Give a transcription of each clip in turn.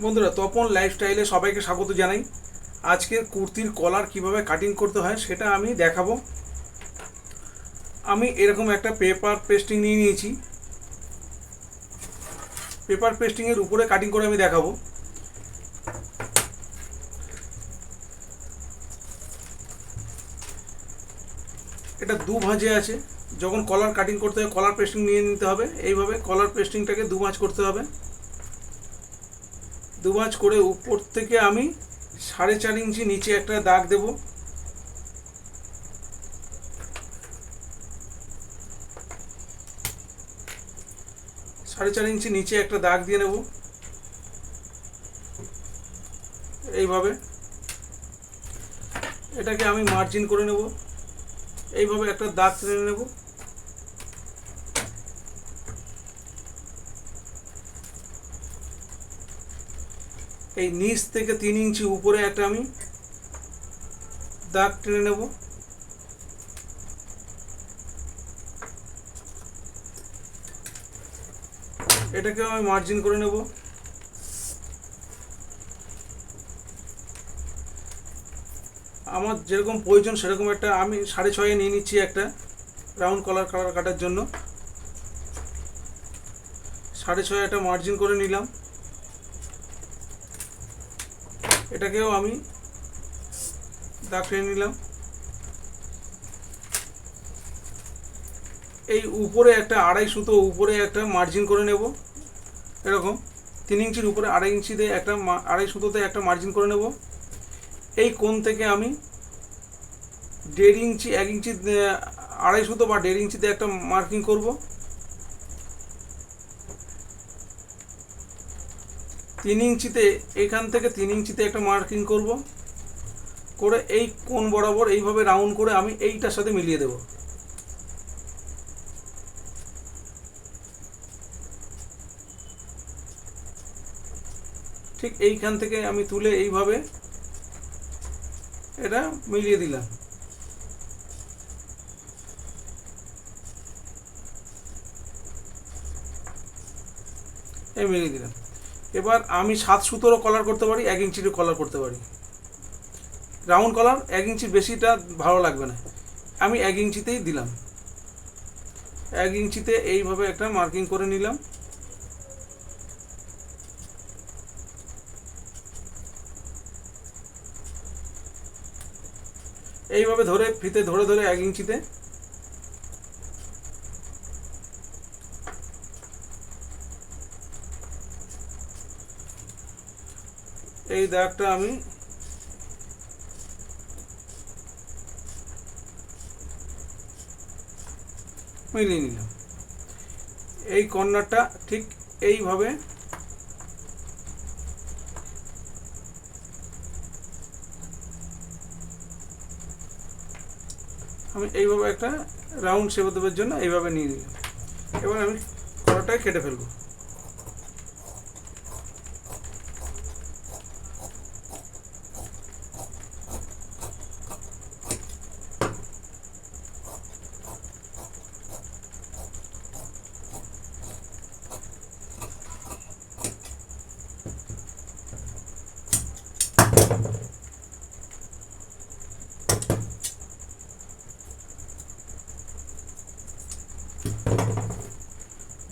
বন্ধুরা, তপন লাইফস্টাইলে সবাইকে স্বাগত জানাই। আজকের কুর্তির কলার কিভাবে কাটিং করতে হয় সেটা আমি দেখাবো। আমি এরকম একটা পেপার পেস্টিং নিয়ে নিয়েছি। পেপার পেস্টিংয়ের উপরে কাটিং করে আমি দেখাবো। এটা দু ভাঁজে আছে। যখন কলার কাটিং করতে হয় কলার পেস্টিং নিয়ে নিতে হবে। এইভাবে কলার পেস্টিংটাকে দু ভাঁজ করতে হবে। দু ভাঁজ করে উপর থেকে আমি 4.5 ইঞ্চি নিচে একটা দাগ দেব। সাড়ে 4 ইঞ্চি নিচে একটা দাগ দিয়ে নেব। এইভাবে এটাকে আমি মার্জিন করে নেব। এইভাবে একটা দাগ টেনে নেব। এই নিচ থেকে 3 ইঞ্চি উপরে একটা আমি দাগ টেনে নেব। এটাকে আমি মার্জিন করে নেব। আমার যেরকম প্রয়োজন সেরকম একটা আমি 6.5 নিয়ে নিচ্ছি একটা রাউন্ড কলার কাটার জন্য। 6.5 একটা মার্জিন করে নিলাম। এটাকেও আমি দাগ টেনে নিলাম। এই উপরে একটা 2.5 সুতো উপরে একটা মার্জিন করে নেব। এরকম 3 ইঞ্চির উপরে 2.5 ইঞ্চিতে একটা 2.5 সুতোতে একটা মার্জিন করে নেব। এই কোণ থেকে আমি 1.5 ইঞ্চি 1 ইঞ্চি 2.5 সুতো বা 1.5 ইঞ্চিতে একটা মার্কিং করব। 3 ইঞ্চিতে এখান থেকে 3 ইঞ্চিতে একটা মার্কিং করব। করে এই কোণ বরাবর এইভাবে রাউন্ড করে আমি এইটার সাথে মিলিয়ে দেব। ঠিক এইখান থেকে আমি তুলে এইভাবে এটা মিলিয়ে দিলাম। এই মিলিয়ে দিলাম। এবার আমি 7 সুতোরও কলার করতে পারি, 1 ইঞ্চিরও কলার করতে পারি। রাউন্ড কলার 1 ইঞ্চির বেশিটা ভালো লাগবে না, আমি 1 ইঞ্চিতেই দিলাম। 1 ইঞ্চিতে এইভাবে একটা মার্কিং করে নিলাম। এইভাবে ধরে ফিতে ধরে ধরে 1 ইঞ্চিতে এই দাগটা আমি মিলিয়ে নিলাম। এই কর্নারটা ঠিক এইভাবে আমি এইভাবে একটা রাউন্ড শেপ দেওয়ার জন্য এইভাবে নিয়ে নিলাম। এবার আমি কলারটাকে কেটে ফেলবো।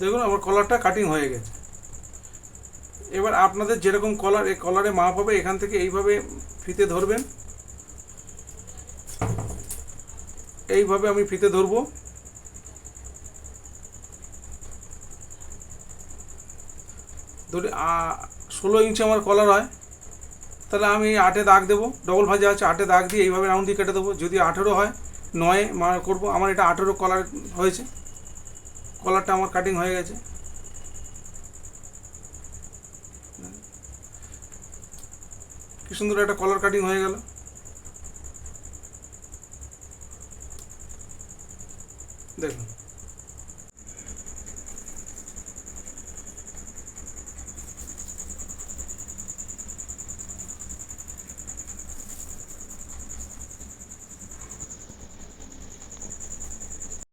দেখুন আমার কলারটা কাটিং হয়ে গেছে। এবার আপনাদের যেরকম কলার, এই কলারে মাপ হবে এখান থেকে এইভাবে ফিতে ধরবেন। এইভাবে আমি ফিতে ধরবো। ধরে 16 ইঞ্চি আমার কলার হয়, তাহলে আমি 8-এ দাগ দেবো। ডবল ভাজা আছে, 8-এ দাগ দিয়ে এইভাবে রাউন্ড দিয়ে কেটে দেবো। যদি 18 হয় 9-এ করবো। আমার এটা 18 কলার হয়েছে। কলারটা আমার কাটিং হয়ে গেছে। কি সুন্দর একটা কলার কাটিং হয়ে গেল।